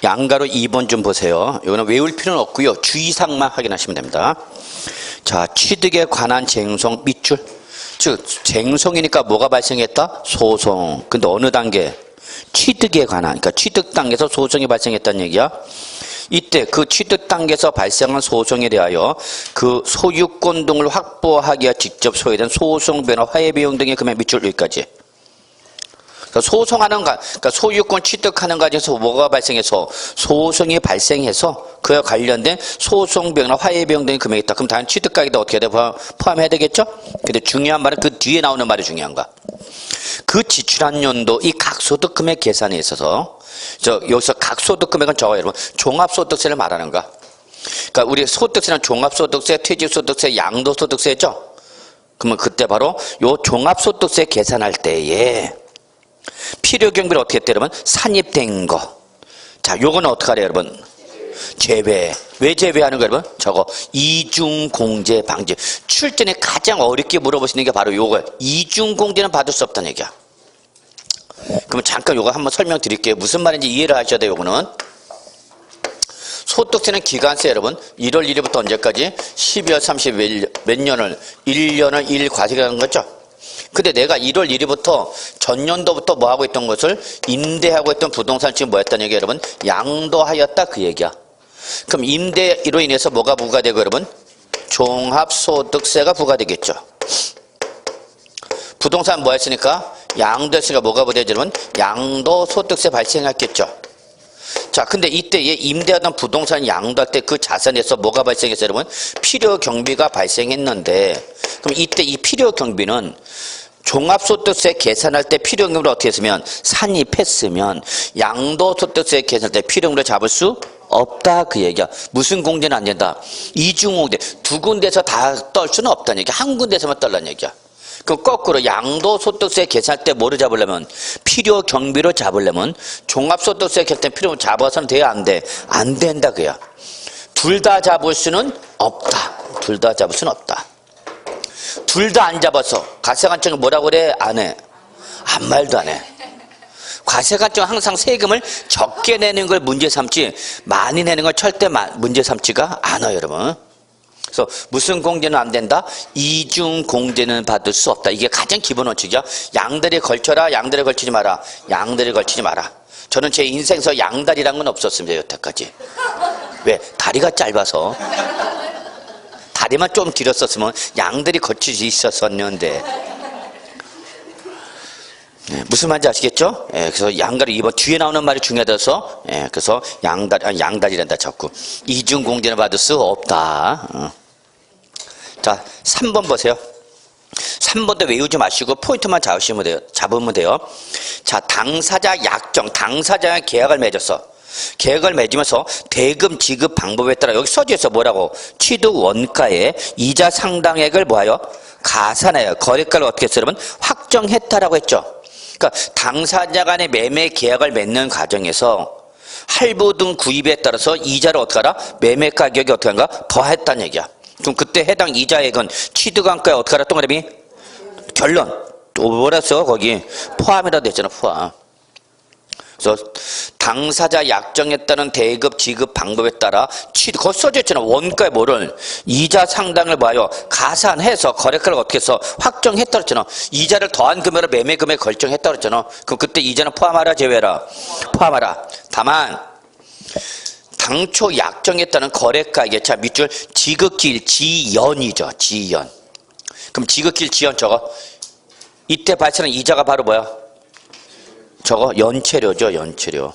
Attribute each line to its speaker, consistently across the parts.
Speaker 1: 양가로 2번 좀 보세요. 이거는 외울 필요는 없고요. 주의사항만 확인하시면 됩니다. 자, 취득에 관한 쟁송 밑줄. 즉 쟁송이니까 뭐가 발생했다? 소송. 근데 어느 단계? 취득에 관한. 그러니까 취득 단계에서 소송이 발생했다는 얘기야. 이때 그 취득 단계에서 발생한 소송에 대하여 그 소유권 등을 확보하기 위해 직접 소요된 소송 변화 화해 비용 등의 금액 밑줄 여기까지. 그러니까 소송하는 그러니까 소유권 취득하는 과정에서 뭐가 발생해서 소송이 발생해서 그와 관련된 소송 비용이나 화해 비용 등의 금액이 있다. 그럼 당연히 취득 가격도 어떻게 돼? 포함해야 되겠죠? 근데 중요한 말은 그 뒤에 나오는 말이 중요한 거야. 그 지출한 연도 이 각소득 금액 계산에 있어서 여기서 각소득 금액은 저거 여러분 종합소득세를 말하는 거야. 그러니까 우리 소득세는 종합소득세, 퇴직소득세, 양도소득세죠. 그러면 그때 바로 요 종합소득세 계산할 때에 필요경비를 어떻게 했대 여러분? 산입된 거. 자, 요거는 어떻게 하래요 여러분? 제외. 왜 제외하는 거예요 여러분? 저거 이중공제 방지. 출전에 가장 어렵게 물어보시는 게 바로 요거예요. 이중공제는 받을 수 없다는 얘기야. 그러면 잠깐 요거 한번 설명드릴게요. 무슨 말인지 이해를 하셔야 돼요. 요거는 소득세는 기간세 여러분 1월 1일부터 언제까지? 12월 30일 몇 년을? 1년을 1일 과세라는 거죠. 근데 내가 1월 1일부터 전년도부터 뭐 하고 있던 것을 임대하고 있던 부동산 지금 뭐였다는 얘기야 여러분? 양도하였다 그 얘기야. 그럼 임대로 인해서 뭐가 부과되고 여러분? 종합소득세가 부과되겠죠. 부동산 뭐 했으니까? 양도했으니까 뭐가 부과되죠 여러분? 양도소득세 발생했겠죠. 자, 근데 이때 임대하던 부동산 양도할 때 그 자산에서 뭐가 발생했어요 여러분? 필요경비가 발생했는데 그럼 이때 이 필요경비는 종합소득세 계산할 때 필요경비를 어떻게 했으면 산입했으면 양도소득세 계산할 때 필요경비를 잡을 수 없다 그 얘기야. 무슨 공제는 안 된다? 이중공제. 두 군데서 다 떨 수는 없다는 얘기야. 한 군데서만 떨라는 얘기야. 그럼 거꾸로 양도소득세 계산할 때 뭐를 잡으려면 필요경비로 잡으려면 종합소득세 계산할 때 필요경비 잡아서는 돼야 안 돼? 안 된다 그야. 둘 다 잡을 수는 없다. 둘 다 잡을 수는 없다. 둘 다 안 잡아서 과세관청이 뭐라고 그래? 안 해. 아무 말도 안 해. 과세관청은 항상 세금을 적게 내는 걸 문제 삼지 많이 내는 걸 절대 문제 삼지가 않아요 여러분. 그래서 무슨 공제는 안 된다? 이중 공제는 받을 수 없다. 이게 가장 기본 원칙이야. 양다리에 걸쳐라, 양다리에 걸치지 마라. 양다리에 걸치지 마라. 저는 제 인생에서 양다리란 건 없었습니다 여태까지. 왜? 다리가 짧아서. 다리만 좀 길었었으면 양다리 걸칠 수 있었었는데. 네, 무슨 말인지 아시겠죠? 예, 그래서 양다리 2번 뒤에 나오는 말이 중요해서 그래서 양다리란다 자꾸. 이중 공제는 받을 수 없다. 자, 3번 보세요. 3번도 외우지 마시고 포인트만 잡으면 돼요. 자, 당사자 약정, 당사자가 계약을 맺었어. 계약을 맺으면서 대금 지급 방법에 따라 여기 써져 있어 뭐라고? 취득 원가에 이자 상당액을 뭐하여? 가산하여 거래가를 어떻게 했어요 여러분? 확정했다라고 했죠. 그러니까 당사자 간의 매매 계약을 맺는 과정에서 할부 등 구입에 따라서 이자를 어떻게 하라? 매매 가격이 어떻게 한가? 더했다는 얘기야. 그럼 그때 해당 이자액은 취득원가에 어떻게 하라? 동그라미? 결론. 또 뭐라 써? 거기 포함이라고 했잖아. 포함. 그래서 당사자 약정에 따른 대급 지급 방법에 따라 거기 써져 있잖아. 원가에 뭐를 이자 상당을 봐요. 가산해서 거래가를 어떻게 해서 확정했다 그랬잖아. 이자를 더한 금액으로 매매 금액 결정했다 그랬잖아. 그럼 그때 이자는 포함하라 제외하라? 포함하라. 다만 당초 약정에 따른 거래가액 자 밑줄 지급기일 지연이죠. 지연. 그럼 지급기일 지연 저거 이때 발생하는 이자가 바로 뭐야? 저거 연체료죠. 연체료.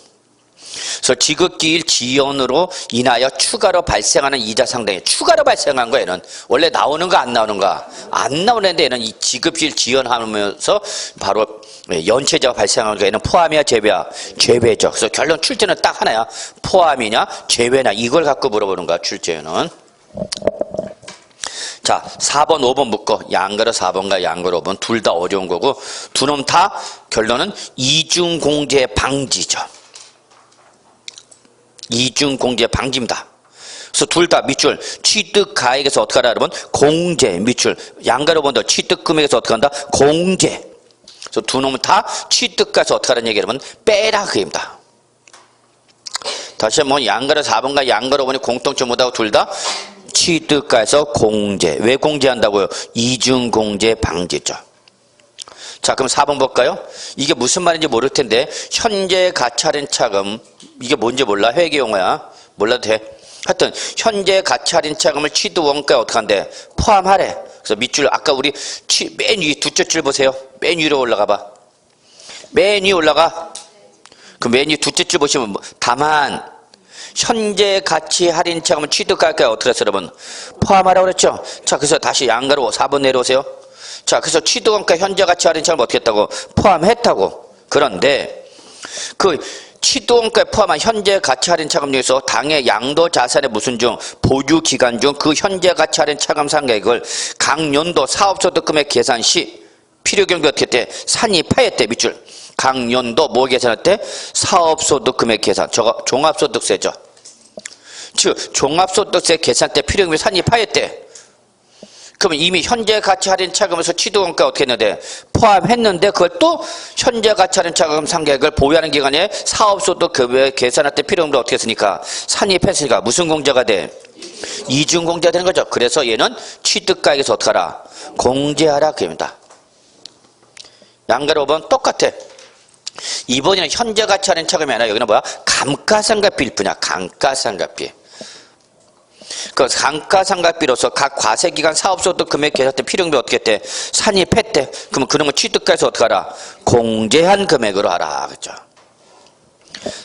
Speaker 1: 그래서 지급기일 지연으로 인하여 추가로 발생하는 이자 상당이 추가로 발생한 거에는 원래 나오는 거 안 나오는 거? 안 나오는데 얘는 이 지급기일 지연하면서 바로 연체자가 발생하는 거에는 포함이야 제외야? 제외죠. 그래서 결론 출제는 딱 하나야. 포함이냐 제외냐 이걸 갖고 물어보는 거야 출제는. 자, 4번 5번 묶어. 양가로 4번과 양가로 5번 둘 다 어려운 거고 두 놈 다 결론은 이중공제 방지죠. 이중공제 방지입니다. 그래서 둘 다 밑줄 취득가액에서 어떻게 하라 여러분? 공제 밑줄 양가로 5번도 취득금액에서 어떻게 한다? 공제. 그래서 두 놈은 다 취득가에서 어떻게 하라는 얘기 여러분? 빼라 그 얘기입니다. 다시 한번 양가로 4번과 양가로 5번이 공통점 뭐다고 둘 다 취득가에서 공제. 왜 공제한다고요? 이중공제 방지죠. 자, 그럼 4번 볼까요? 이게 무슨 말인지 모를 텐데 현재 가치 할인 차금 이게 뭔지 몰라? 회계 용어야. 몰라도 돼. 하여튼 현재 가치 할인 차금을 취득 원가에 어떻게 한대? 포함하래. 그래서 밑줄 아까 우리 맨 위 두째 줄 보세요. 맨 위로 올라가 봐. 맨 위 올라가. 그 맨 위 두째 줄 보시면 다만 현재 가치 할인 차금을 취득가액에 어떻게 했어 여러분? 포함하라고 그랬죠? 자, 그래서 다시 양가로 4번 내려오세요. 자, 그래서 취득원가 현재 가치 할인 차금을 어떻게 했다고? 포함했다고. 그런데 그 취득원가에 포함한 현재 가치 할인 차금 중에서 당해 양도 자산의 무슨 중 보유 기간 중 그 현재 가치 할인 차금 상계액을 각 연도 사업소득금액 계산 시 필요경비 어떻게 했대? 산입하였대. 밑줄. 각 연도 뭐 계산했대? 사업소득금액 계산. 저거 종합소득세죠. 즉 종합소득세 계산 때 필요경비 산입하였대. 그러면 이미 현재 가치 할인 차금에서 취득원가 어떻게 했는데 포함했는데 그걸 또 현재 가치 할인 차금 상계액을 보유하는 기간에 사업소득 급여 계산할 때 필요금을 어떻게 했으니까 산입했으니까 무슨 공제가 돼? 이중공제가 되는 거죠. 그래서 얘는 취득가액에서 어떻게 하라? 공제하라 그입니다. 양가로 5번 똑같아. 이번에는 현재 가치 할인 차금이 아니라 여기는 뭐야? 감가상각비일 뿐이야. 감가상각비. 그 감가상각비로서 각 과세기간 사업소득 금액 계산 때 필요금비 어떻게 했대? 산입했대. 그러면 그런 거 취득가에서 어떻게 하라? 공제한 금액으로 하라. 그죠?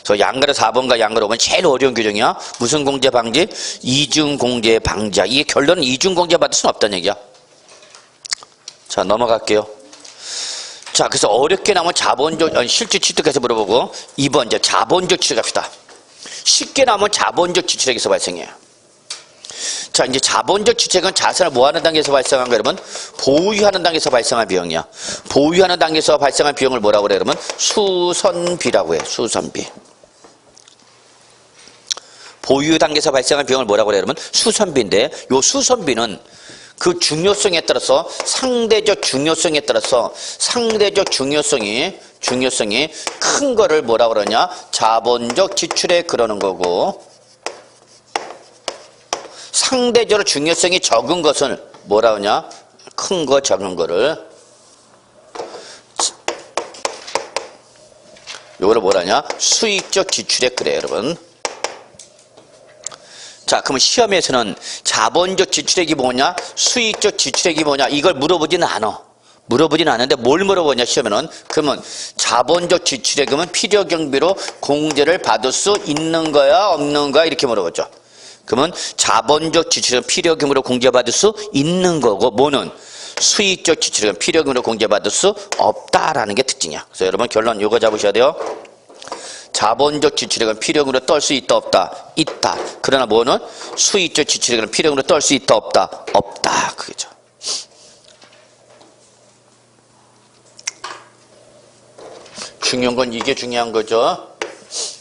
Speaker 1: 그래서 양가로 4번과 양가로 5번 제일 어려운 규정이야. 무슨 공제 방지? 이중 공제 방지야. 이게 결론은 이중 공제 받을 수는 없다는 얘기야. 자, 넘어갈게요. 자, 그래서 어렵게 나오면 자본적, 실질 취득해서 물어보고 2번 이제 자본적 취득합시다. 쉽게 나오면 자본적 지출액에서 발생해요. 자, 이제 자본적 지출액은 자산을 뭐하는 단계에서 발생한 거 여러분? 보유하는 단계에서 발생한 비용이야. 보유하는 단계에서 발생한 비용을 뭐라고 그래 여러분? 수선비라고 해. 수선비. 보유 단계에서 발생한 비용을 뭐라고 그래 여러분? 수선비인데 요 수선비는 그 중요성에 따라서 상대적 중요성에 따라서 상대적 중요성이 큰 거를 뭐라고 그러냐? 자본적 지출액 그러는 거고 상대적으로 중요성이 적은 것은 뭐라 하냐? 큰 거 적은 거를 요거를 뭐라 하냐? 수익적 지출액 그래요 여러분. 자, 그러면 시험에서는 자본적 지출액이 뭐냐? 수익적 지출액이 뭐냐? 이걸 물어보지는 않아. 물어보지는 않는데 뭘 물어보냐 시험에는? 그러면 자본적 지출액이면 필요경비로 공제를 받을 수 있는 거야 없는 거야 이렇게 물어보죠. 그러면 자본적 지출액은 필요금으로 공제받을 수 있는 거고 뭐는 수익적 지출액은 필요금으로 공제받을 수 없다라는 게 특징이야. 그래서 여러분 결론 이거 잡으셔야 돼요. 자본적 지출액은 필요금으로 떨 수 있다 없다? 있다. 그러나 뭐는 수익적 지출액은 필요금으로 떨 수 있다 없다? 없다. 그거죠. 중요한 건 이게 중요한 거죠.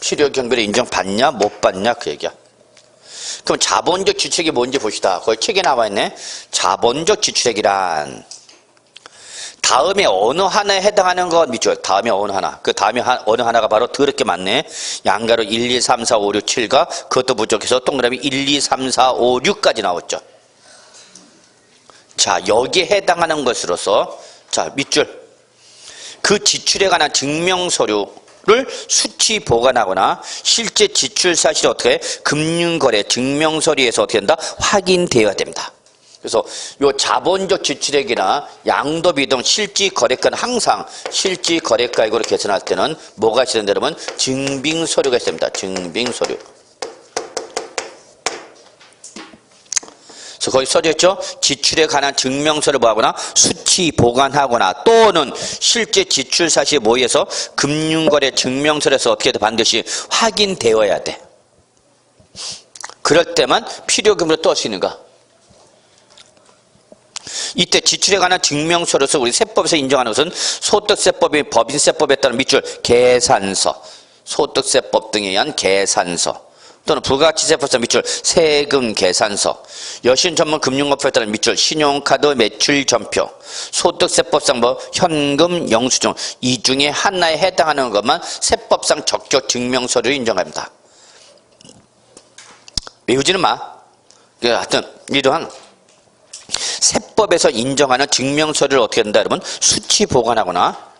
Speaker 1: 필요경비를 인정받냐 못 받냐 그 얘기야. 그럼 자본적 지출액이 뭔지 봅시다. 거기 책에 나와 있네. 자본적 지출액이란 다음에 어느 하나에 해당하는 것 밑줄. 다음에 어느 하나. 그 다음에 어느 하나가 바로 더럽게 많네. 양가로 1, 2, 3, 4, 5, 6, 7가 그것도 부족해서 동그라미 1, 2, 3, 4, 5, 6까지 나왔죠. 자, 여기에 해당하는 것으로서 자, 밑줄. 그 지출에 관한 증명서류를 수치 보관하거나 실제 지출 사실이 어떻게 금융거래 증명서류에서 어떻게 된다? 확인되어야 됩니다. 그래서 요 자본적 지출액이나 양도비 등 실지 거래가는 항상 실지 거래가액으로 계산할 때는 뭐가 있어야 된다 여러분? 증빙서류가 있어야 됩니다. 증빙서류. 그래서 거기 써져 있죠. 지출에 관한 증명서를 뭐하거나 수치 보관하거나 또는 실제 지출 사실에 모여서 금융거래 증명서에서 어떻게 해도 반드시 확인되어야 돼. 그럴 때만 필요금으로 뜰 수 있는가. 이때 지출에 관한 증명서로서 우리 세법에서 인정하는 것은 소득세법이 법인세법에 따른 밑줄 계산서, 소득세법 등에 의한 계산서 또는 부가가치세법상 밑줄 세금 계산서, 여신 전문 금융업소에 따른 밑줄 신용카드 매출 전표, 소득세법상 뭐 현금 영수증 이 중에 하나에 해당하는 것만 세법상 적격 증명서를 인정합니다. 외우지는 마. 하여튼 이러한 세법에서 인정하는 증명서를 어떻게 한다 여러분? 수치 보관하거나.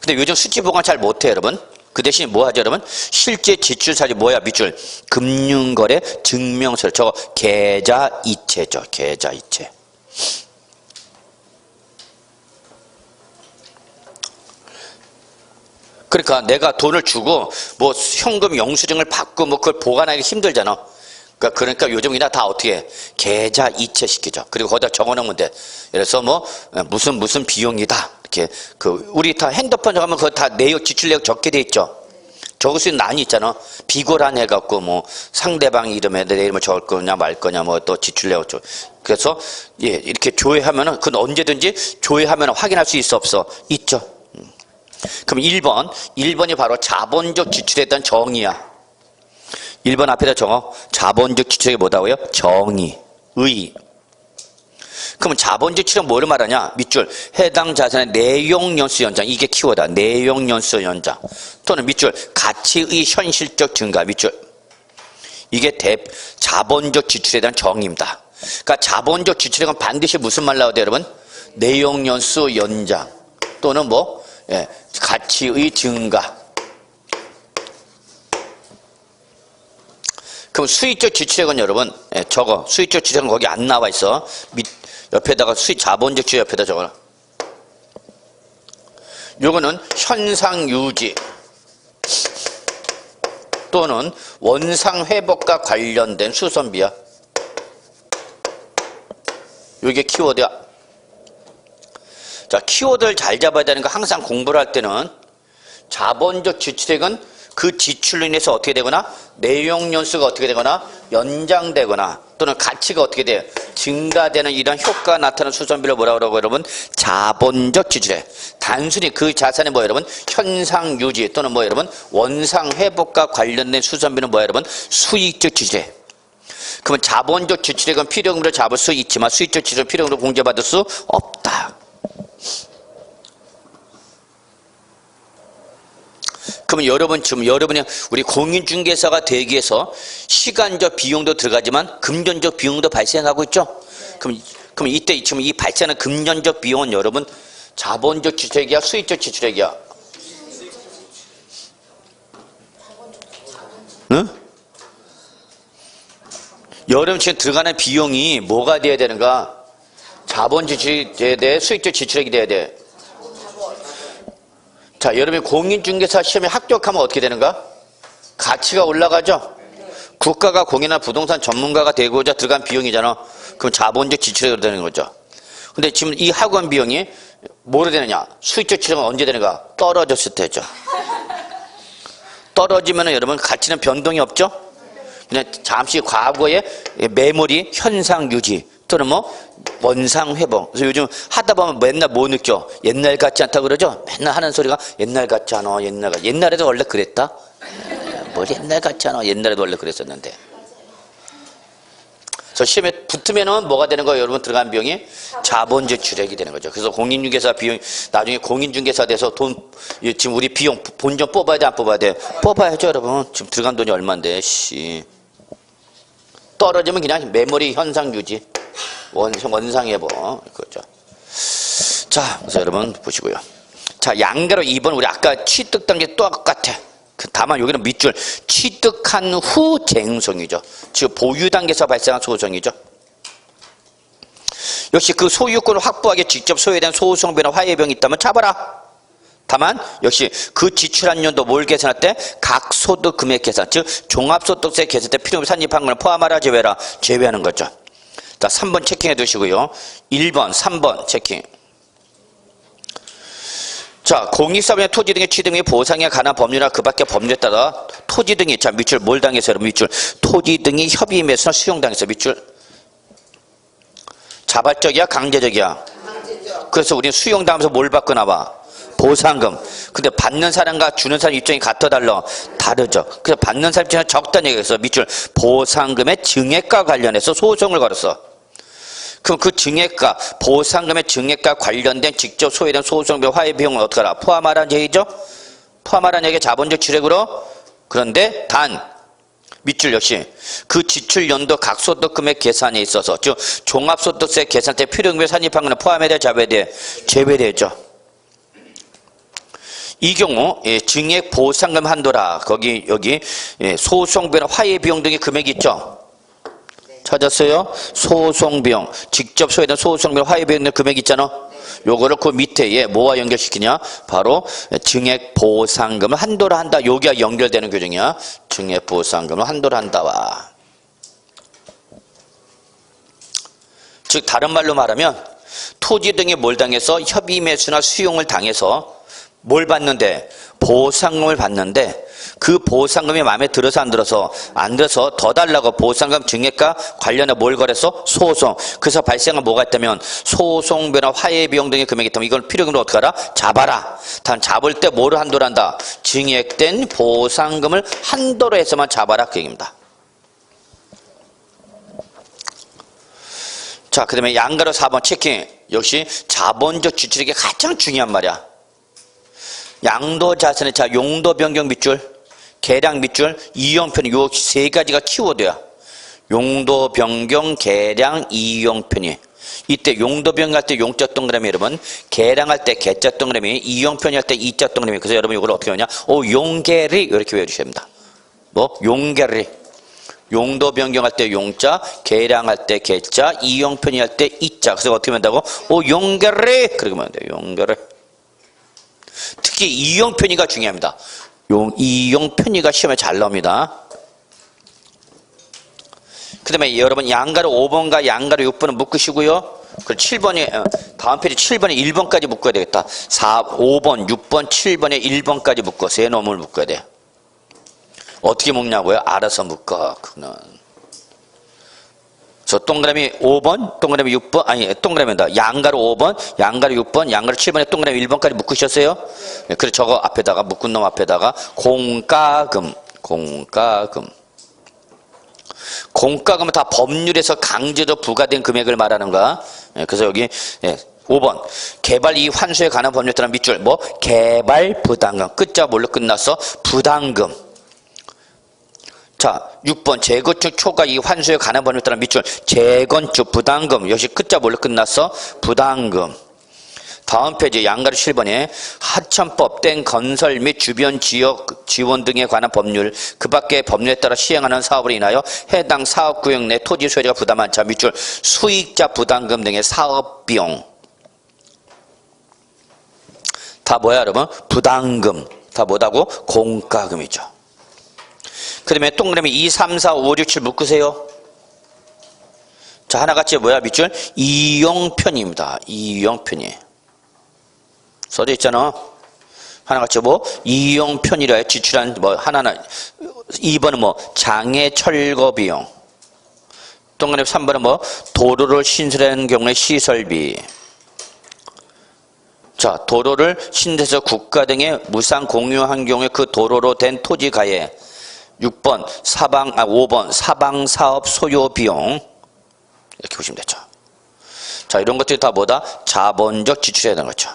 Speaker 1: 근데 요즘 수치 보관 잘 못해 여러분. 그 대신 뭐 하죠 여러분? 실제 지출사실 뭐야 밑줄? 금융거래 증명서. 저거 계좌이체죠. 계좌이체. 그러니까 내가 돈을 주고 뭐 현금 영수증을 받고 뭐 그걸 보관하기 힘들잖아. 그러니까 요즘 그냥 다 어떻게 해? 계좌 이체 시키죠. 그리고 거기다 적어놓으면 돼. 그래서 뭐 무슨 비용이다 이렇게 우리 다 핸드폰 적으면 그거 다 내역 지출 내역 적게 돼 있죠. 적을 수 있는 난이 있잖아. 비고란 해갖고 뭐 상대방 이름에 내 이름을 적을 거냐 말 거냐 뭐 또 지출 내역 그래서 예 이렇게 조회하면은 그건 언제든지 조회하면 확인할 수 있어 없어? 있죠. 그럼 1번이 바로 자본적 지출에 대한 정의야. 1번 앞에다 적어. 자본적 지출이 뭐다고요? 정의, 의. 그러면 자본적 지출은 뭐를 말하냐? 밑줄 해당 자산의 내용연수 연장. 이게 키워드다. 내용연수 연장. 또는 밑줄 가치의 현실적 증가. 밑줄 이게 자본적 지출에 대한 정의입니다. 그러니까 자본적 지출은 반드시 무슨 말 나와야 돼요 여러분? 내용연수 연장 또는 뭐 예, 가치의 증가. 그럼 수익적 지출액은 여러분 저거 수익적 지출액은 거기 안 나와 있어. 옆에다가 자본적 지출 옆에다 적어라. 요거는 현상 유지 또는 원상 회복과 관련된 수선비야. 요게 키워드야. 자, 키워드를 잘 잡아야 되는 거 항상 공부를 할 때는 자본적 지출액은 그 지출로 인해서 어떻게 되거나 내용연수가 어떻게 되거나 연장되거나 또는 가치가 어떻게 돼 증가되는 이런 효과가 나타나는 수선비를 뭐라고 그러고 여러분? 자본적 지출액. 단순히 그 자산의 뭐 여러분? 현상 유지 또는 뭐 여러분? 원상 회복과 관련된 수선비는 뭐야 여러분? 수익적 지출액. 그러면 자본적 지출액은 필요금으로 잡을 수 있지만 수익적 지출은 필요금으로 공제받을 수 없다. 그러면 여러분이 우리 공인중개사가 되기 위해서 시간적 비용도 들어가지만 금전적 비용도 발생하고 있죠. 그럼 이때 지금 이 발생하는 금전적 비용은 여러분 자본적 지출액이야, 수익적 지출액이야? 응? 여러분 지금 들어가는 비용이 뭐가 돼야 되는가? 자본적 지출액이 돼야 돼, 수익적 지출액이 돼야 돼. 자, 여러분이 공인중개사 시험에 합격하면 어떻게 되는가? 가치가 올라가죠? 국가가 공인한 부동산 전문가가 되고자 들어간 비용이잖아. 그럼 자본적 지출액으로 되는 거죠. 근데 지금 이 학원 비용이 뭐로 되느냐? 수익적 지출액은 언제 되는가? 떨어졌을 때죠. 떨어지면 여러분 가치는 변동이 없죠? 그냥 잠시 과거의 메모리 현상 유지 또는 뭐 원상 회복. 그래서 요즘 하다 보면 맨날 뭐 느껴? 옛날 같지 않다고 그러죠? 맨날 하는 소리가 옛날 같지 않아. 옛날에도 원래 그랬다? 뭘 옛날 같지 않아. 옛날에도 원래 그랬었는데. 그래서 시험에 붙으면은 뭐가 되는 거예요? 여러분 들어간 비용이 자본적 지출액이 되는 거죠. 그래서 공인중개사 비용 나중에 공인중개사 돼서 돈 지금 우리 비용 본전 뽑아야 돼 안 뽑아야 돼? 뽑아야죠 여러분. 지금 들어간 돈이 얼마인데 떨어지면 그냥 메모리 현상 유지 원상 회복 그거죠. 자, 그래서 여러분 보시고요. 자, 양가로 2번 우리 아까 취득 단계 똑같아. 다만 여기는 밑줄 취득한 후 쟁송이죠. 즉 보유 단계에서 발생한 소송이죠. 역시 그 소유권을 확보하기 직접 소유된 소송비나 화해비용이 있다면 잡아라. 다만 역시 그 지출한 연도 뭘 계산할 때? 각 소득 금액 계산, 즉 종합소득세 계산 때 필요금 산입한 걸 포함하라 제외라 제외하는 거죠. 자, 3번 체킹해 두시고요. 1번, 3번 체킹. 자, 공익사업이나 토지 등의 취득 및 보상에 관한 법률이나 그 밖의 법률에 따라 토지 등이 자 밑줄 뭘 당해서 여러분 밑줄 토지 등이 협의 맺어서 수용당해서 밑줄 자발적이야 강제적이야? 강제적. 그래서 우리는 수용당하면서 뭘 받고 나와? 보상금. 근데 받는 사람과 주는 사람 입장이 같아 달라? 다르죠. 그래서 받는 사람 입장에서 적다는 얘기에서 밑줄 보상금의 증액과 관련해서 소송을 걸었어. 그럼 그 증액과 보상금의 증액과 관련된 직접 소유된 소송비 화해 비용을 어떻게 하라? 포함하라는 얘기죠. 포함하라는 얘기가 자본적 지출액으로. 그런데 단 밑줄 역시 그 지출 연도 각 소득금액 계산에 있어서 즉 종합소득세 계산 때 필요금액 산입한 것은 포함해야 돼, 제외돼? 제외되죠. 이 경우 증액 보상금 한도라 거기 여기 소송비나 화해 비용 등의 금액이 있죠. 찾았어요? 소송비용 직접 소외된 소송비나 화해 비용 등의 금액이 있잖아. 요거를 그 밑에 뭐와 연결시키냐? 바로 증액 보상금을 한도로 한다. 여기와 연결되는 규정이야. 증액 보상금을 한도로 한다와. 즉 다른 말로 말하면 토지 등에 뭘 당해서 협의 매수나 수용을 당해서 뭘 받는데? 보상금을 받는데 그 보상금이 마음에 들어서 안 들어서? 안 들어서 더 달라고 보상금 증액과 관련해 뭘 거래서? 소송. 그래서 발생한 뭐가 있다면 소송비나 화해 비용 등의 금액이 있다면 이걸 필요금으로 어떻게 하라? 잡아라. 단 잡을 때 뭐를 한도로 한다? 증액된 보상금을 한도로 해서만 잡아라 그 얘기입니다. 자, 그 다음에 양가로 4번 체킹. 역시 자본적 지출액이 가장 중요한 말이야. 양도자산의 자 용도 변경 밑줄, 계량 밑줄, 이용편의 요 세 가지가 키워드야. 용도 변경, 계량, 이용편의. 이때 용도 변경할 때 용자 동그라미 여러분, 계량할 때 개자 동그라미, 이용편의 할 때 이자 동그라미. 그래서 여러분 이걸 어떻게 하냐? 용계리 이렇게 외우셔야 됩니다. 뭐? 용계리. 용도 변경할 때 용자, 계량할 때 개자, 이용편의 할 때 이자. 그래서 어떻게 한다고? 용계리 그렇게 하면 돼요. 용계리. 특히 이용 편의가 중요합니다. 이용 편의가 시험에 잘 나옵니다. 그 다음에 여러분 양가로 5번과 양가로 6번은 묶으시고요. 그리고 7번에 다음 페이지 7번에 1번까지 묶어야 되겠다. 5번, 6번, 7번에 1번까지 묶어. 세 놈을 묶어야 돼. 어떻게 묶냐고요? 알아서 묶어. 그는. 저 동그라미 5번, 동그라미 6번, 아니 동그라미다. 양가로 5번, 양가로 6번, 양가로 7번에 동그라미 1번까지 묶으셨어요? 네, 그래서 저거 앞에다가 묶은 놈 앞에다가 공과금. 공과금은 다 법률에서 강제로 부과된 금액을 말하는 거야. 네, 그래서 여기 5번 개발 이익 환수에 관한 법률에 따른 밑줄 뭐 개발 부담금 끝자 뭘로 끝났어? 부담금. 자, 6번 재건축 초과 이익 환수에 관한 법률에 따른 밑줄 재건축 부담금 역시 끝자 뭘로 끝났어? 부담금. 다음 페이지 양가로 7번에 하천법 땡 건설 및 주변 지역 지원 등에 관한 법률 그 밖의 법률에 따라 시행하는 사업으로 인하여 해당 사업구역 내 토지 소유자가 부담한 자 밑줄 수익자 부담금 등의 사업비용. 다 뭐야 여러분? 부담금. 다 뭐다고? 공과금이죠. 그 다음에 동그라미 2, 3, 4, 5, 6, 7 묶으세요. 자, 하나같이 뭐야 밑줄? 이용편입니다. 이용편이. 써져 있잖아. 하나같이 뭐? 이용편이라 지출한 뭐 하나는 2번은 뭐? 장애 철거 비용. 동그라미 3번은 뭐? 도로를 신설하는 경우에 시설비. 자, 도로를 신설해서 국가 등의 무상 공유한 경우에 그 도로로 된 토지 가해. 6번 5번 사방사업 소요 비용 이렇게 보시면 되죠. 자, 이런 것들이 다 뭐다? 자본적 지출해야 되는 거죠.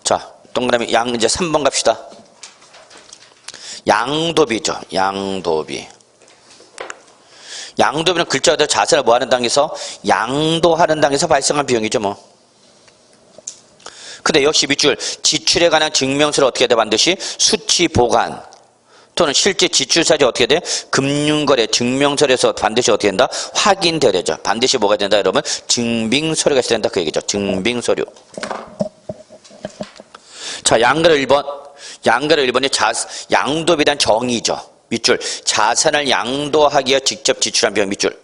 Speaker 1: 자, 동그라미 이제 3번 갑시다. 양도비죠. 양도비는 글자 그대로 자산을 뭐하는 당에서 양도하는 당에서 발생한 비용이죠 뭐. 근데 역시 밑줄 지출에 관한 증명서를 어떻게 해야 돼? 반드시 수치 보관 또는 실제 지출사실이 어떻게 돼? 금융거래 증명서에서 반드시 어떻게 된다? 확인되어야 되죠. 반드시 뭐가 된다 여러분? 증빙서류가 있어야 된다 그 얘기죠. 증빙서류. 자, 양가로 1번. 양가로 1번이 양도비에 대한 정의죠. 밑줄 자산을 양도하기 위해 직접 지출한 비용 밑줄.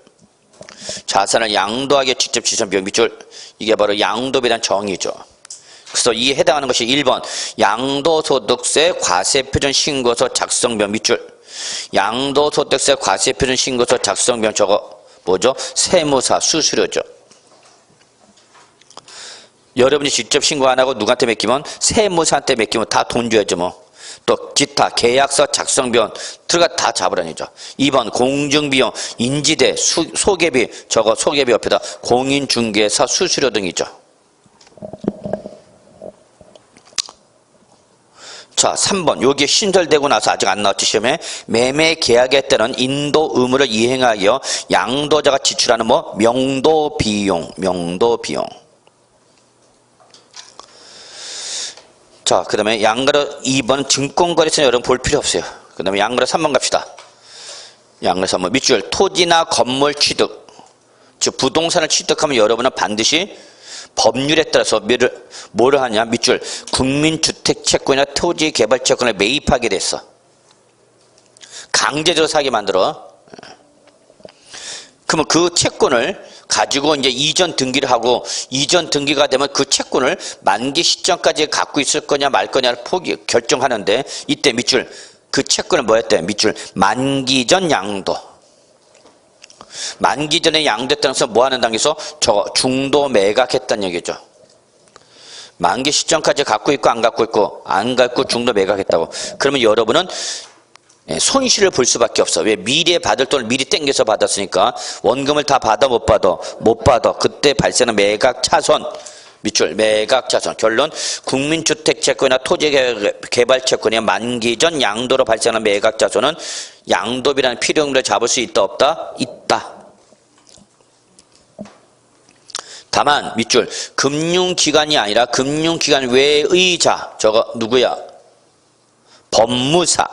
Speaker 1: 자산을 양도하기 위해 직접 지출한 비용 밑줄. 이게 바로 양도비에 대한 정의죠. 그래서 이에 해당하는 것이 1번 양도소득세 과세표준 신고서 작성비용 밑줄. 양도소득세 과세표준 신고서 작성비용 저거 뭐죠? 세무사 수수료죠. 여러분이 직접 신고 안 하고 누구한테 맡기면 세무사한테 맡기면 다 돈 줘야죠 뭐. 또 기타 계약서 작성비용 들어가 다 잡으라니죠. 2번 공증비용 인지대 소개비 저거 소개비 옆에다 공인중개사 수수료 등이죠. 자, 3번. 여기에 신설되고 나서 아직 안 나왔지, 시험에. 매매 계약에 따른 인도 의무를 이행하여 양도자가 지출하는 뭐? 명도 비용. 자, 그 다음에 양가로 2번 증권거래소는 여러분 볼 필요 없어요. 그 다음에 양가로 3번 갑시다. 양가로 3번. 밑줄. 토지나 건물 취득. 즉, 부동산을 취득하면 여러분은 반드시 법률에 따라서 뭐를 하냐? 밑줄. 국민주택채권이나 토지개발채권을 매입하게 됐어. 강제적으로 사게 만들어. 그러면 그 채권을 가지고 이제 이전 등기를 하고, 이전 등기가 되면 그 채권을 만기 시점까지 갖고 있을 거냐 말 거냐를 결정하는데, 이때 밑줄. 그 채권을 뭐 했대? 밑줄. 만기 전 양도. 만기 전에 양도했다는 것은 뭐 하는 단계에서? 저거 중도 매각했다는 얘기죠. 만기 시점까지 갖고 있고 안 갖고 있고, 안 갖고 중도 매각했다고. 그러면 여러분은 손실을 볼 수밖에 없어. 왜? 미리에 받을 돈을 미리 땡겨서 받았으니까. 원금을 다 받아 못 받아? 못 받아. 그때 발생하는 매각 차손. 밑줄. 매각 차손. 결론. 국민주택채권이나 토지개발채권이 만기 전 양도로 발생하는 매각 차손은 양도비라는 필요금을 잡을 수 있다 없다? 있다. 다만 밑줄. 금융기관이 아니라 금융기관 외의 자. 저거 누구야? 법무사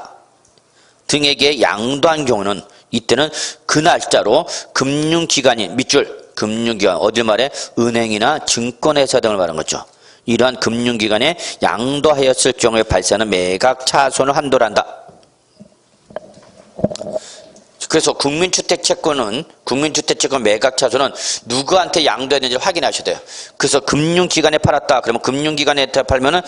Speaker 1: 등에게 양도한 경우는 이때는 그 날짜로 금융기관이 밑줄. 금융기관 어딜 말해? 은행이나 증권회사 등을 말하는 거죠. 이러한 금융기관에 양도하였을 경우에 발생하는 매각 차손을 한도를 한다. 그래서 국민주택채권 매각 차손은 누구한테 양도했는지 확인하셔야 돼요. 그래서 금융기관에 팔았다. 그러면 금융기관에 팔면은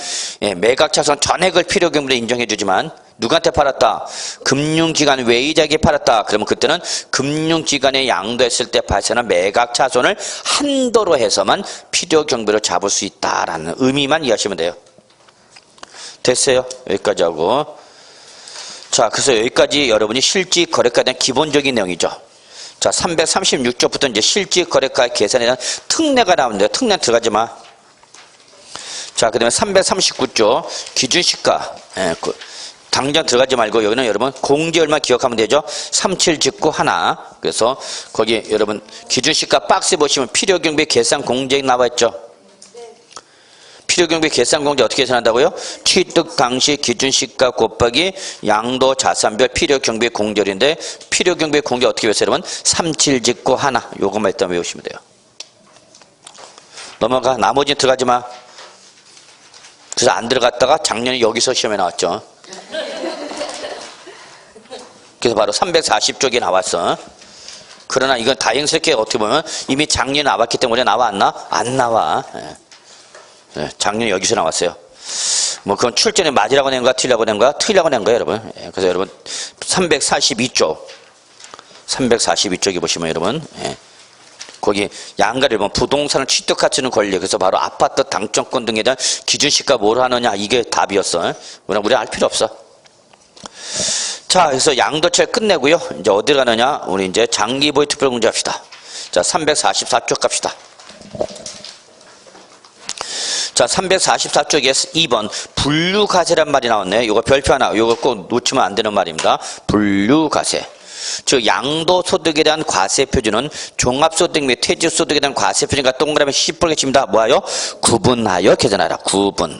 Speaker 1: 매각 차손 전액을 필요금으로 인정해 주지만, 누구한테 팔았다? 금융기관 외의자에게 팔았다. 그러면 그때는 금융기관에 양도했을 때 발생한 매각 차손을 한도로 해서만 필요경비로 잡을 수 있다라는 의미만 이해하시면 돼요. 됐어요? 여기까지 하고. 자, 그래서 여기까지 여러분이 실질 거래가에 대한 기본적인 내용이죠. 자, 336조부터 이제 실질 거래가 계산에 대한 특례가 나오는데요. 특례는 들어가지 마. 자, 그 다음에 339조 기준시가. 당장 들어가지 말고 여기는 여러분 공제얼마 기억하면 되죠. 37 짓고 하나. 그래서 거기 여러분 기준시가 박스 보시면 필요경비 계산 공제 나와 있죠. 필요경비 계산 공제 어떻게 계산한다고요? 취득 당시 기준시가 곱하기 양도 자산별 필요경비 공제율인데, 필요경비 공제 어떻게 외워요 여러분? 37 짓고 하나. 요것만 일단 외우시면 돼요. 넘어가. 나머지는 들어가지 마. 그래서 안 들어갔다가 작년에 여기서 시험에 나왔죠. 그래서 바로 340쪽에 나왔어. 그러나 이건 다행스럽게 어떻게 보면 이미 작년에 나왔기 때문에 나왔나? 안 나와. 작년에 여기서 나왔어요. 뭐 그건 출전에 맞으라고 낸 거야? 틀리라고 낸 거야? 틀리라고 낸 거예요, 여러분. 그래서 여러분 342쪽에 보시면 여러분 거기 양가를 보면 부동산을 취득할 수 있는 권리, 그래서 바로 아파트 당첨권 등에 대한 기준시가 뭘 하느냐, 이게 답이었어. 우리 알 필요 없어. 자, 그래서 양도체를 끝내고요. 이제 어디 가느냐? 우리 이제 장기보유 특별공제 합시다. 자, 344쪽 갑시다. 자, 344쪽에 2번 분류과세란 말이 나왔네요. 이거 별표 하나, 이거 꼭 놓치면 안 되는 말입니다. 분류과세. 즉 양도소득에 대한 과세 표준은 종합소득 및 퇴직소득에 대한 과세 표준과 동그라미 시뻘게 칩니다. 뭐하여? 구분하여 계산하라. 구분.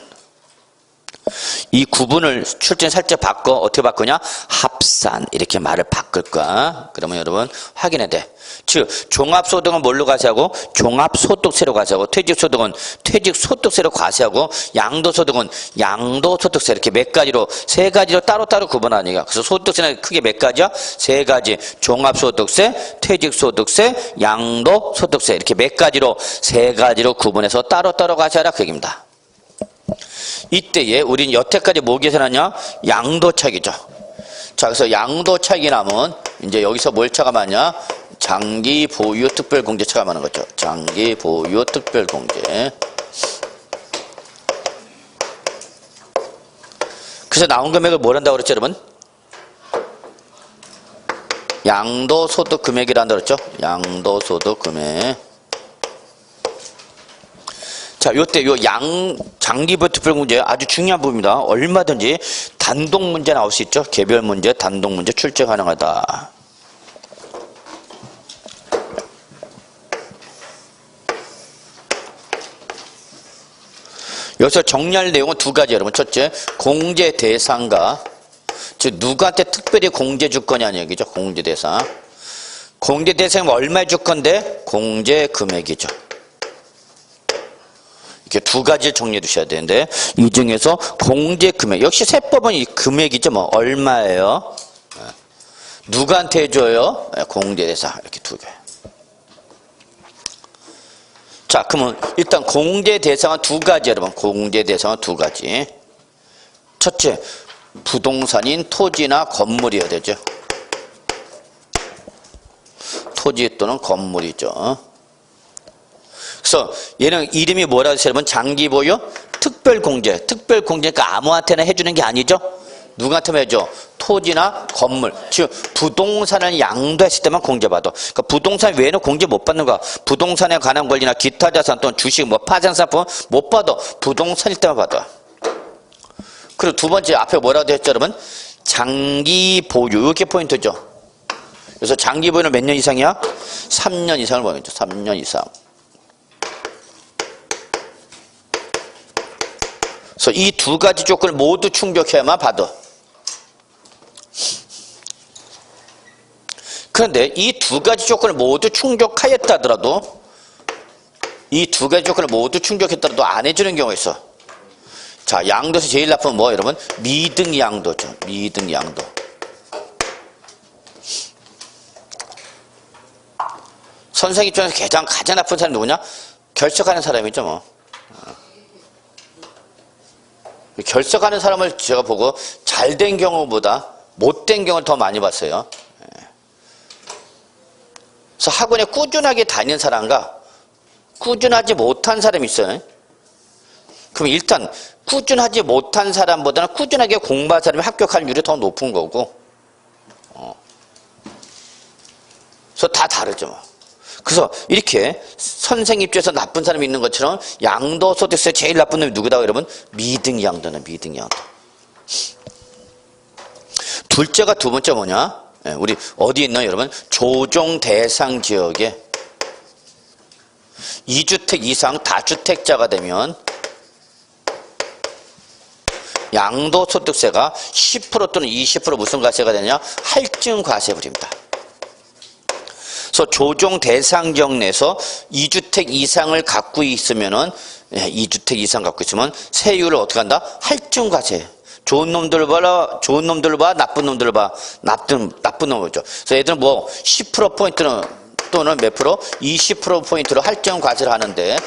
Speaker 1: 이 구분을 출제는 살짝 바꿔. 어떻게 바꾸냐? 합산. 이렇게 말을 바꿀 거야. 그러면 여러분 확인해야 돼. 즉 종합소득은 뭘로 과세하고? 종합소득세로 과세하고, 퇴직소득은 퇴직소득세로 과세하고, 양도소득은 양도소득세. 이렇게 몇 가지로, 세 가지로 따로따로 구분하니까. 그래서 소득세는 크게 몇 가지야? 세 가지. 종합소득세, 퇴직소득세, 양도소득세. 이렇게 몇 가지로, 세 가지로 구분해서 따로따로 과세하라. 그 얘기입니다. 이때에 우리는 여태까지 뭐 계산하냐? 양도차익이죠. 자, 그래서 양도차익이 나면 이제 여기서 뭘 차감하냐? 장기 보유 특별공제 차감하는 거죠. 장기 보유 특별공제. 그래서 나온 금액을 뭘 한다고 그랬죠, 여러분? 양도소득 금액이라 한다고 그랬죠? 양도소득 금액. 자, 자, 요때 요 장기부여 특별 공제 아주 중요한 부분입니다. 얼마든지 단독 문제 나올 수 있죠. 개별 문제, 단독 문제 출제 가능하다. 여기서 정리할 내용은 두 가지 여러분. 첫째, 공제 대상과 즉 누구한테 특별히 공제 줄 거냐는 얘기죠. 공제 대상. 공제 대상은 얼마에 줄 건데? 공제 금액이죠. 이렇게 두 가지를 정리해 두셔야 되는데 이 중에서 공제 금액 역시 세법은 이 금액이죠. 뭐 얼마예요? 누구한테 해줘요? 공제 대상 이렇게 두 개. 자, 그러면 일단 공제 대상은 두 가지 여러분. 공제 대상은 두 가지. 첫째, 부동산인 토지나 건물이어야 되죠. 토지 또는 건물이죠. 그래서 얘는 이름이 뭐라고 했어요? 여러분 장기 보유 특별공제. 특별공제니까 아무한테나 해주는 게 아니죠. 누구한테만 해줘? 토지나 건물. 즉 부동산을 양도했을 때만 공제받아. 그러니까 부동산 외에는 공제 못 받는 거야. 부동산에 관한 권리나 기타 자산 또는 주식, 뭐 파생상품 못 받아. 부동산일 때만 받아. 그리고 두 번째 앞에 뭐라고 했죠, 여러분? 장기 보유. 이게 포인트죠. 그래서 장기 보유는 몇 년 이상이야? 3년 이상을 보여줘. 3년 이상. 그래서 이 두 가지 조건을 모두 충족해야만 받아. 그런데 이 두 가지 조건을 모두 충족하였다 하더라도 이 두 가지 조건을 모두 충족했더라도 안 해주는 경우가 있어. 자, 양도에서 제일 나쁜 뭐 여러분? 미등양도죠. 미등양도. 선생 입장에서 가장 나쁜 사람이 누구냐? 결석하는 사람이죠 뭐. 결석하는 사람을 제가 보고 잘된 경우보다 못된 경우를 더 많이 봤어요. 그래서 학원에 꾸준하게 다니는 사람과 꾸준하지 못한 사람이 있어요. 그럼 일단 꾸준하지 못한 사람보다는 꾸준하게 공부한 사람이 합격할 확률이 더 높은 거고, 그래서 다 다르죠. 그래서 이렇게 선생 입장에서 나쁜 사람이 있는 것처럼 양도소득세 제일 나쁜 놈이 누구다 여러분? 미등양도는 미등양도. 둘째가 두 번째 뭐냐? 우리 어디 있나 여러분? 조정 대상 지역에 2주택 이상 다주택자가 되면 양도소득세가 10% 또는 20% 무슨 과세가 되냐? 할증과세 부립니다. 그래서 조정 대상 지역 내에서 2주택 이상을 갖고 있으면은 2주택 이상 갖고 있으면 세율을 어떻게 한다? 할증과세. 좋은 놈들 봐, 나쁜 놈들 봐. 나쁜 놈이죠. 그래서 얘들은 뭐 10%포인트는 또는 몇 프로? 20%포인트로 할증과세를 하는데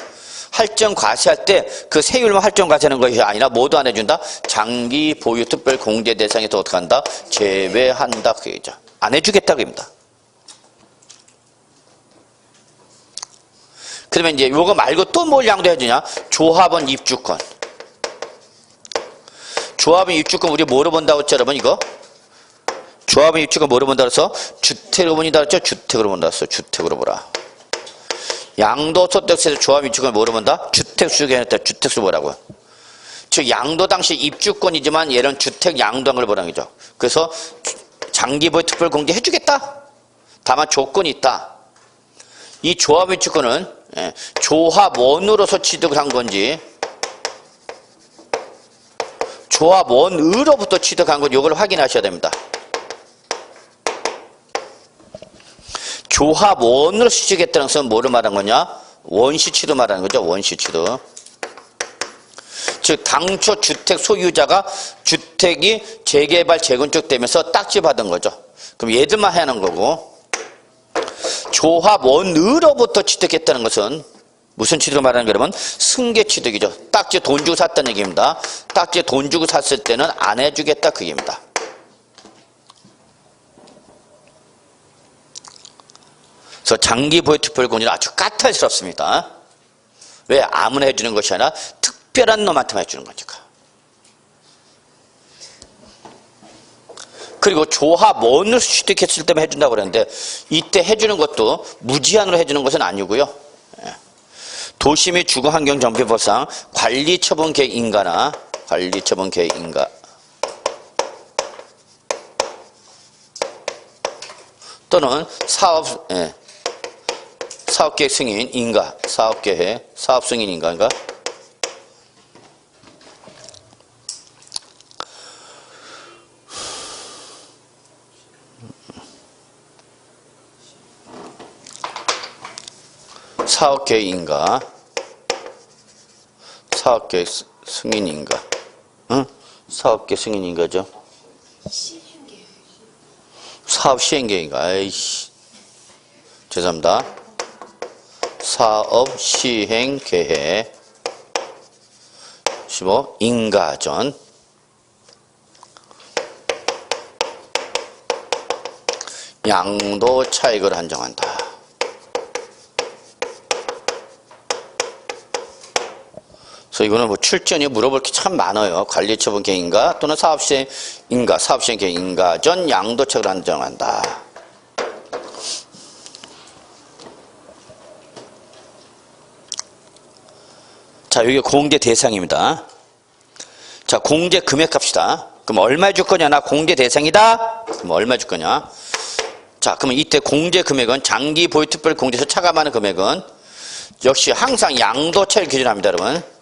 Speaker 1: 할증과세할 때 그 세율만 할증과세하는 것이 아니라 모두 안 해준다? 장기 보유 특별 공제 대상에서 어떻게 한다? 제외한다. 그 얘기죠. 안 해주겠다. 그입니다. 그러면 이제 요거 말고 또 뭘 양도해주냐? 조합원 입주권. 조합원 입주권 우리 뭐로 본다고 했죠, 여러분? 이거? 조합원 입주권 뭐로 본다고 해서? 주택으로 본다 그랬죠? 주택으로 본다 그랬어. 주택으로 보라. 양도소득세에서 조합원 입주권 뭐로 본다? 주택수익에 해놨다. 주택수 보라고. 즉 양도 당시 입주권이지만 얘는 주택 양도한 걸 보라는 거죠. 그래서 장기보유 특별 공제 해주겠다. 다만 조건이 있다. 이 조합원 입주권은 조합원으로서 취득을 한 건지 조합원으로부터 취득한 건지 이걸 확인하셔야 됩니다. 조합원으로 취득했다는 것은 뭐를 말한 거냐? 원시취득 말하는 거죠. 원시취득. 즉 당초 주택 소유자가 주택이 재개발 재건축되면서 딱지 받은 거죠. 그럼 얘들만 해야 하는 거고 조합원으로부터 취득했다는 것은 무슨 취득을 말하는 게 여러분? 승계취득이죠. 딱지 돈 주고 샀다는 얘기입니다. 딱지 돈 주고 샀을 때는 안 해주겠다 그 얘기입니다. 그래서 장기 보유 특별 공제는 아주 까탈스럽습니다. 왜? 아무나 해주는 것이 아니라 특별한 놈한테만 해주는 거니까. 그리고 조합원을 취득했을 때만 해준다고 그랬는데 이때 해주는 것도 무제한으로 해주는 것은 아니고요. 도시 및 주거 환경 정비법상 관리 처분 계획 인가나 관리 처분 계획 인가 또는 사업계획 승인 인가 사업계획 사업 승인 인가인가 사업계획인가 사업계획 승인인가 응? 사업계획 승인인가죠 사업 시행계획인가 아이씨 죄송합니다 사업 시행계획 15 인가전 양도 차익을 한정한다 그래서 이거는 뭐 출전이 물어볼 게 참 많아요. 관리처분 계획인가 또는 사업시행인가 사업시행 계획인가 전 양도책을 한정한다. 자, 여기 공제 대상입니다. 자, 공제 금액 합시다. 그럼 얼마 줄 거냐? 나 공제 대상이다. 그럼 얼마 줄 거냐? 자, 그러면 이때 공제 금액은 장기 보유 특별 공제에서 차감하는 금액은 역시 항상 양도차익 기준합니다, 여러분.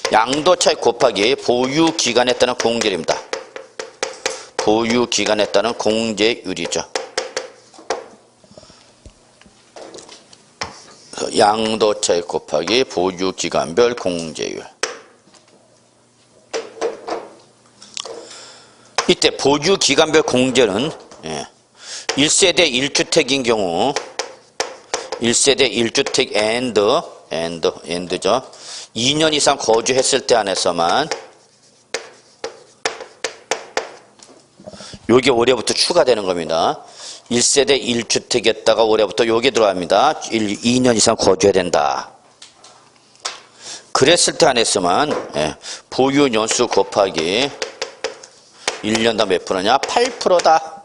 Speaker 1: 양도차익 곱하기 보유기간에 따른 공제율입니다. 보유기간에 따른 공제율이죠. 양도차익 곱하기 보유기간별 공제율. 이때 보유기간별 공제는 1세대 1주택인 경우 1세대 1주택 엔드죠. 2년 이상 거주했을 때 안에서만 요게 올해부터 추가되는 겁니다. 1세대 1주택이었다가 올해부터 요게 들어갑니다. 2년 이상 거주해야 된다. 그랬을 때 안에서만 보유 연수 곱하기 1년당 몇 프로냐? 8%다.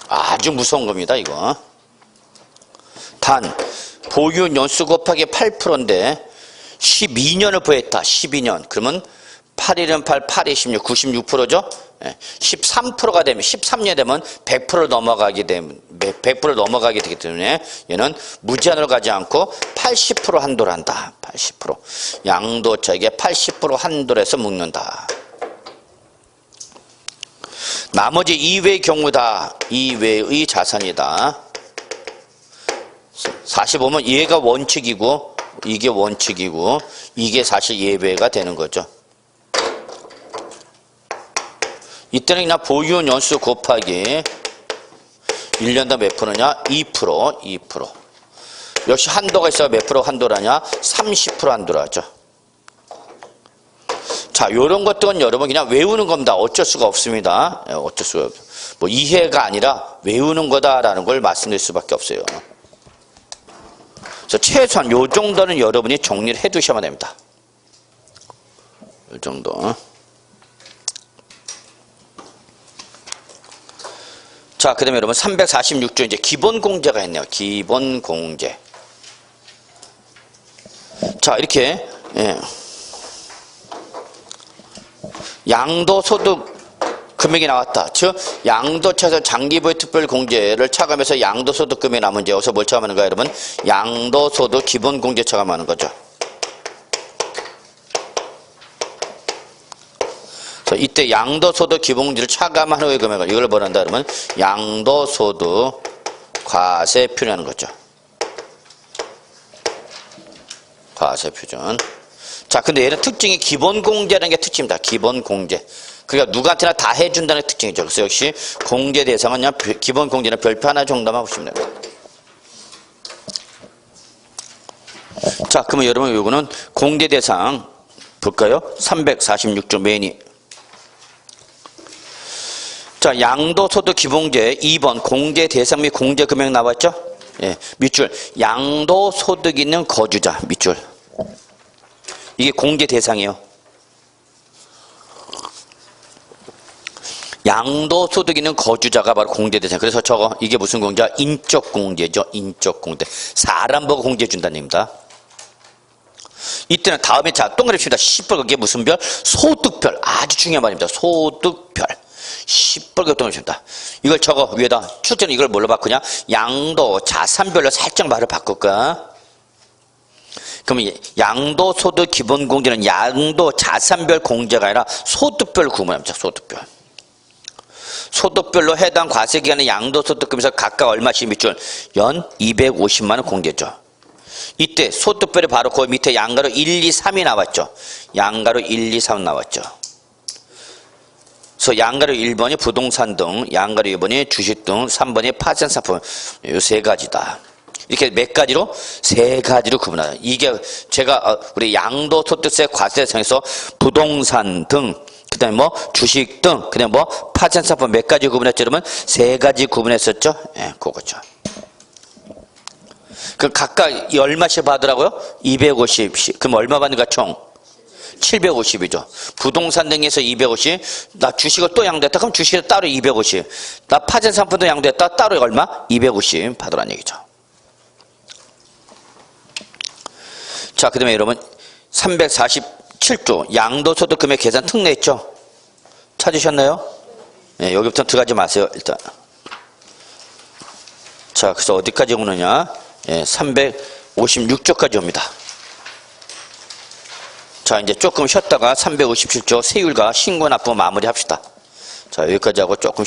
Speaker 1: 아주 무서운 겁니다, 이거. 단 보유 연수 곱하기 8%인데 12년을 보였다. 12년. 그러면 8일은 8, 8이 16, 96%죠? 13%가 되면, 13년 되면 100%를 넘어가게 되면, 100%를 넘어가게 되기 때문에 얘는 무제한으로 가지 않고 80% 한도를 한다. 80%. 양도차익의 80% 한도를 해서 묶는다. 나머지 이외의 경우다. 이외의 자산이다. 45면 얘가 원칙이고, 이게 원칙이고 이게 사실 예외가 되는 거죠. 이때는 그냥 보유 연수 곱하기 1년당 몇 프로냐? 2%. 역시 한도가 있어야 몇 프로 한도라냐? 30% 한도라죠. 자, 요런 것들은 여러분 그냥 외우는 겁니다. 어쩔 수가 없습니다. 어쩔 수가 없어요. 뭐 이해가 아니라 외우는 거다라는 걸 말씀드릴 수밖에 없어요. 그래서 최소한 요 정도는 여러분이 정리를 해 두셔야만 됩니다. 요 정도. 자, 그 다음에 여러분 346조 이제 기본 공제가 있네요. 기본 공제. 자, 이렇게 양도소득 금액이 나왔다. 즉 양도차에서 장기보유 특별 공제를 차감해서 양도소득 금액이 남은 이제 여기서 뭘 차감하는 거야, 여러분? 양도소득 기본 공제 차감하는 거죠. 그래서 이때 양도소득 기본 공제를 차감한 후의 금액을 이걸 뭐라 한다 그러면 양도소득 과세 표준하는 거죠. 과세 표준. 자, 근데 얘는 특징이 기본 공제라는 게 특징입니다. 기본 공제. 그러니까 누구한테나 다 해준다는 특징이죠. 그래서 역시 공제 대상은 그냥 기본 공제는 별표 하나 정도만 보시면 됩니다. 자, 그러면 여러분 요거는 공제 대상 볼까요? 346조 메인이. 자, 양도소득 기본공제 2번 공제 대상 및 공제 금액 나왔죠? 밑줄 양도소득 있는 거주자 밑줄. 이게 공제 대상이에요. 양도소득 있는 거주자가 바로 공제대상. 그래서 저거 이게 무슨 공제야? 인적 공제죠. 인적 공제. 사람 보고 공제해 준다는 얘기입니다. 이때는 다음에 자 동그라미 칩니다. 시뻘겋게 그게 무슨 별? 소득별. 아주 중요한 말입니다. 소득별. 시뻘겋게 동그라미 칩니다. 이걸 저거 위에다 출제는 이걸 뭘로 바꾸냐? 양도 자산별로 살짝 말을 바꿀까? 그러면 양도소득 기본공제는 양도 자산별 공제가 아니라 소득별 구분합니다. 소득별. 소득별로 해당 과세기간의 양도소득금에서 각각 얼마씩 밑줄? 연 250만 원 공제죠. 이때 소득별이 바로 그 밑에 양가로 1, 2, 3이 나왔죠. 양가로 1, 2, 3 나왔죠. 그래서 양가로 1번이 부동산 등, 양가로 2번이 주식 등, 3번이 파생상품. 이 세 가지다. 이렇게 몇 가지로? 세 가지로 구분하다. 이게 제가 우리 양도소득세 과세상에서 부동산 등, 그 다음에 뭐 주식 등, 그 다음에 뭐 파생상품 몇 가지 구분했죠? 여러분? 세 가지 구분했었죠? 예, 그거죠. 그 각각 얼마씩 받으라고요? 250씩. 그럼 얼마 받는가 총? 750이죠. 부동산 등에서 250. 나 주식을 또 양도했다. 그럼 주식을 따로 250. 나 파생상품도 양도했다. 따로 얼마? 250 받으라는 얘기죠. 자, 그 다음에 여러분 347조 양도소득 금액 계산 특례했죠? 찾으셨나요? 네, 여기부터 들어가지 마세요. 일단. 자, 그래서 어디까지 오느냐? 예, 356조까지 옵니다. 자, 이제 조금 쉬었다가 357조 세율과 신고납부 마무리 합시다. 자, 여기까지 하고 조금